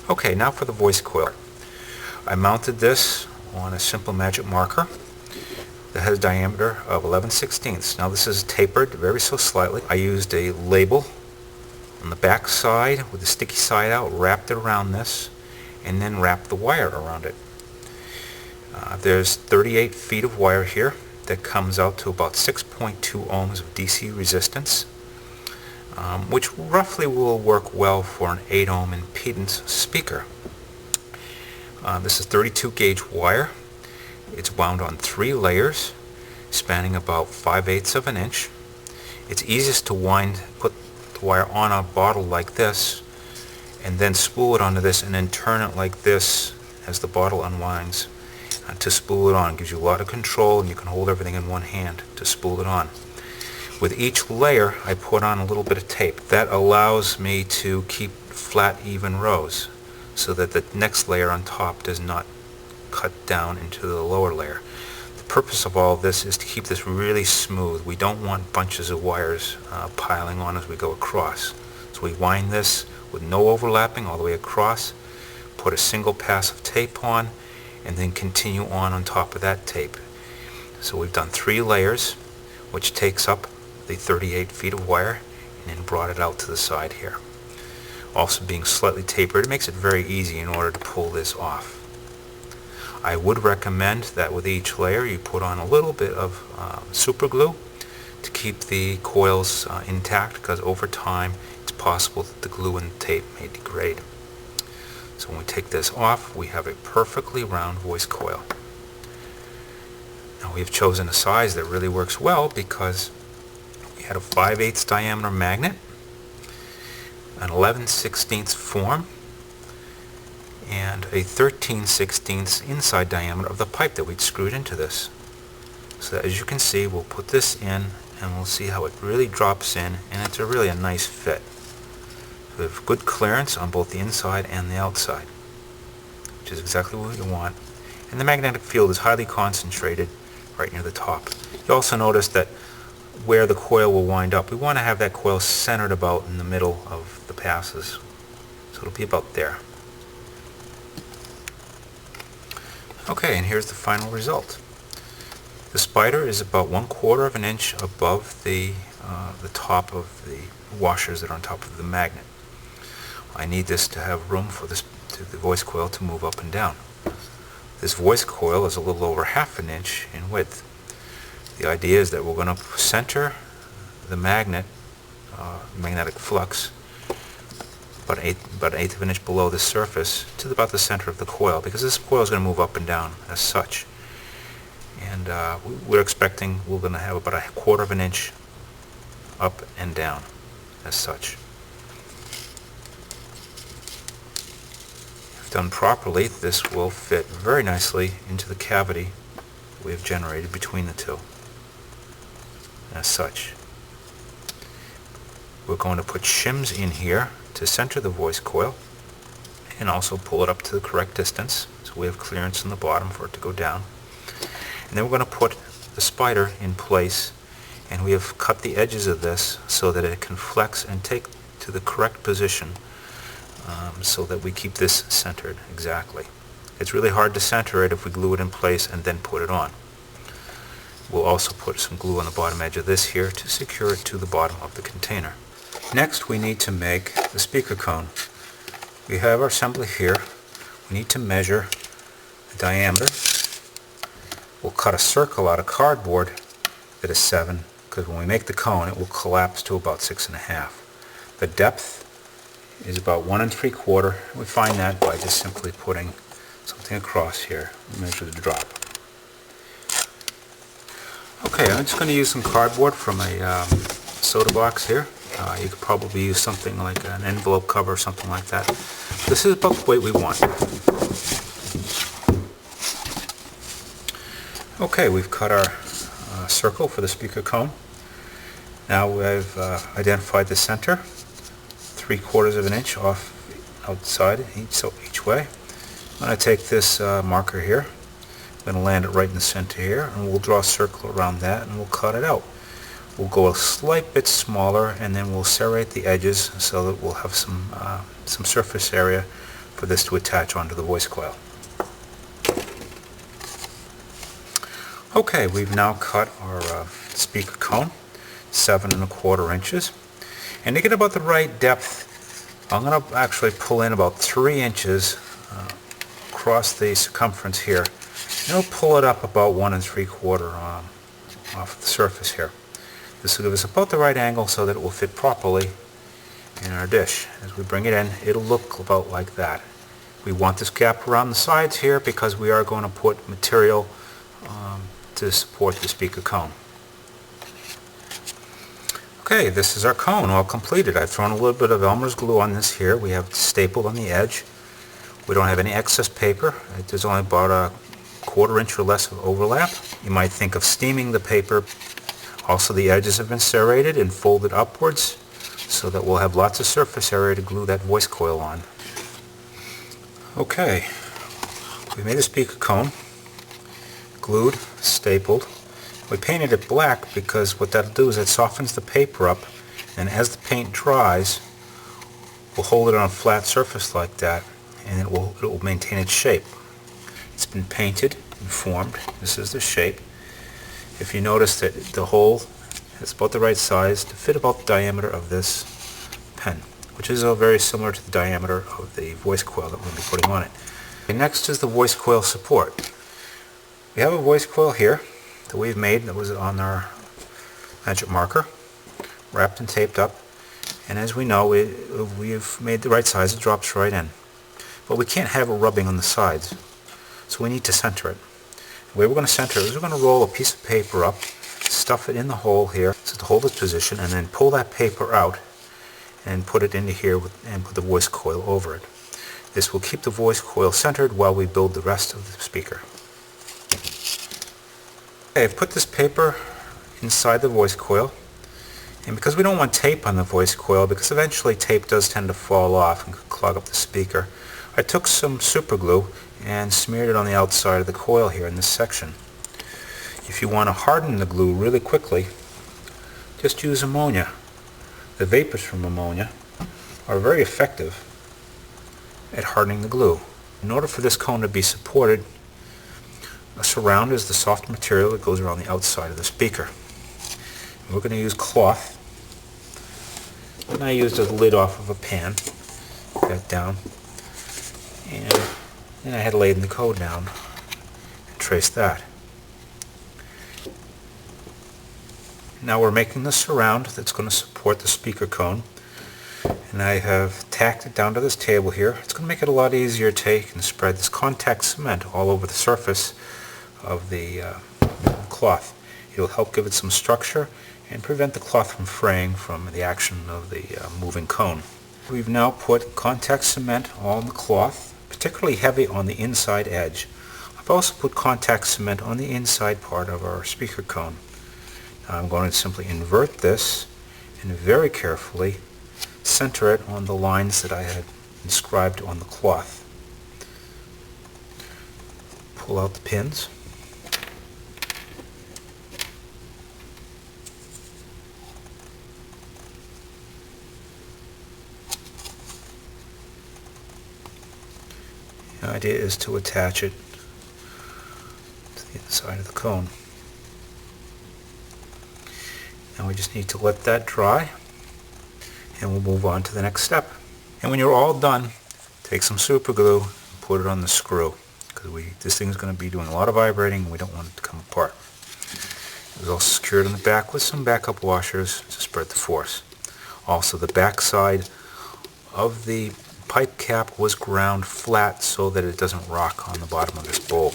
Okay, now for the voice coil. I mounted this on a simple magic marker that has a diameter of 11/16. Now this is tapered very so slightly. I used a label on the back side with the sticky side out, wrapped it around this, and then wrapped the wire around it. There's 38 feet of wire here that comes out to about 6.2 ohms of DC resistance, which roughly will work well for an 8 ohm impedance speaker. This is 32 gauge wire. It's wound on 3 layers spanning about 5/8 of an inch. It's easiest to put the wire on a bottle like this and then spool it onto this and then turn it like this as the bottle unwinds to spool it on. It gives you a lot of control, and you can hold everything in one hand to spool it on. With each layer I put on a little bit of tape. That allows me to keep flat, even rows so that the next layer on top does not cut down into the lower layer. The purpose of all this is to keep this really smooth. We don't want bunches of wires piling on as we go across. So we wind this with no overlapping all the way across, put a single pass of tape on, and then continue on top of that tape. So we've done 3 layers, which takes up the 38 feet of wire, and then brought it out to the side here. Also being slightly tapered, it makes it very easy in order to pull this off. I would recommend that with each layer you put on a little bit of super glue to keep the coils intact, because over time it's possible that the glue and tape may degrade. So when we take this off, we have a perfectly round voice coil. Now we've chosen a size that really works well because we had a 5/8 diameter magnet, an 11/16 form, and a 13/16 inside diameter of the pipe that we'd screwed into this. So that, as you can see, we'll put this in and we'll see how it really drops in, and it's really a nice fit. We have good clearance on both the inside and the outside, which is exactly what we want. And the magnetic field is highly concentrated right near the top. You also notice that where the coil will wind up, we want to have that coil centered about in the middle of the passes. So it'll be about there. Okay, and here's the final result. The spider is about 1/4 of an inch above the top of the washers that are on top of the magnet. I need this to have room for the voice coil to move up and down. This voice coil is a little over 1/2 an inch in width. The idea is that we're going to center the magnetic flux about an eighth of an inch below the surface to about the center of the coil, because this coil is going to move up and down as such. And we're expecting we're going to have about 1/4 of an inch up and down as such. If done properly, this will fit very nicely into the cavity we have generated between the two as such. We're going to put shims in here to center the voice coil and also pull it up to the correct distance, so we have clearance in the bottom for it to go down. And then we're going to put the spider in place, and we have cut the edges of this so that it can flex and take to the correct position, so that we keep this centered exactly. It's really hard to center it if we glue it in place and then put it on. We'll also put some glue on the bottom edge of this here to secure it to the bottom of the container. Next, we need to make the speaker cone. We have our assembly here. We need to measure the diameter. We'll cut a circle out of cardboard that is 7, because when we make the cone it will collapse to about 6.5. The depth is about 1 3/4. We find that by just simply putting something across here and measure the drop. Okay, I'm just going to use some cardboard from a soda box here. You could probably use something like an envelope cover or something like that. This is about the weight we want. Okay, we've cut our circle for the speaker cone. Now we've identified the center, 3/4 of an inch off outside each way. I'm going to take this marker here. I'm going to land it right in the center here, and we'll draw a circle around that and we'll cut it out. We'll go a slight bit smaller, and then we'll serrate the edges so that we'll have some surface area for this to attach onto the voice coil. Okay, we've now cut our speaker cone, 7¼ inches. And to get about the right depth, I'm going to actually pull in about 3 inches across the circumference here. And I'll pull it up about 1 3/4 off the surface here. This will give us about the right angle so that it will fit properly in our dish. As we bring it in, it'll look about like that. We want this gap around the sides here because we are going to put material to support the speaker cone. Okay, this is our cone all completed. I've thrown a little bit of Elmer's glue on this here. We have it stapled on the edge. We don't have any excess paper. There's only about a 1/4 inch or less of overlap. You might think of steaming the paper. Also, the edges have been serrated and folded upwards so that we'll have lots of surface area to glue that voice coil on. Okay, we made a speaker cone, glued, stapled. We painted it black because what that'll do is it softens the paper up, and as the paint dries, we'll hold it on a flat surface like that, and it will maintain its shape. It's been painted and formed. This is the shape. If you notice that the hole is about the right size to fit about the diameter of this pen, which is very similar to the diameter of the voice coil that we're going to be putting on it. Okay, next is the voice coil support. We have a voice coil here that we've made that was on our magic marker, wrapped and taped up, and as we know, we've made the right size. It drops right in. But we can't have it rubbing on the sides, so we need to center it. The way we're going to center it is we're going to roll a piece of paper up, stuff it in the hole here so to hold its position, and then pull that paper out and put it into here and put the voice coil over it. This will keep the voice coil centered while we build the rest of the speaker. Okay, I've put this paper inside the voice coil, and because we don't want tape on the voice coil, because eventually tape does tend to fall off and clog up the speaker, I took some super glue and smeared it on the outside of the coil here in this section. If you want to harden the glue really quickly, just use ammonia. The vapors from ammonia are very effective at hardening the glue. In order for this cone to be supported, a surround is the soft material that goes around the outside of the speaker. And we're going to use cloth. And I used a lid off of a pan, that down, and then I had laid the code down and traced that. Now we're making the surround that's going to support the speaker cone, and I have tacked it down to this table here. It's going to make it a lot easier to take and spread this contact cement all over the surface of the cloth. It'll help give it some structure and prevent the cloth from fraying from the action of the moving cone. We've now put contact cement on the cloth, particularly heavy on the inside edge. I've also put contact cement on the inside part of our speaker cone. Now I'm going to simply invert this and very carefully center it on the lines that I had inscribed on the cloth. Pull out the pins. The idea is to attach it to the inside of the cone. Now we just need to let that dry, and we'll move on to the next step. And when you're all done, take some super glue and put it on the screw, because this thing is going to be doing a lot of vibrating and we don't want it to come apart. It was all secured on the back with some backup washers to spread the force. Also, the back side of the pipe cap was ground flat so that it doesn't rock on the bottom of this bowl.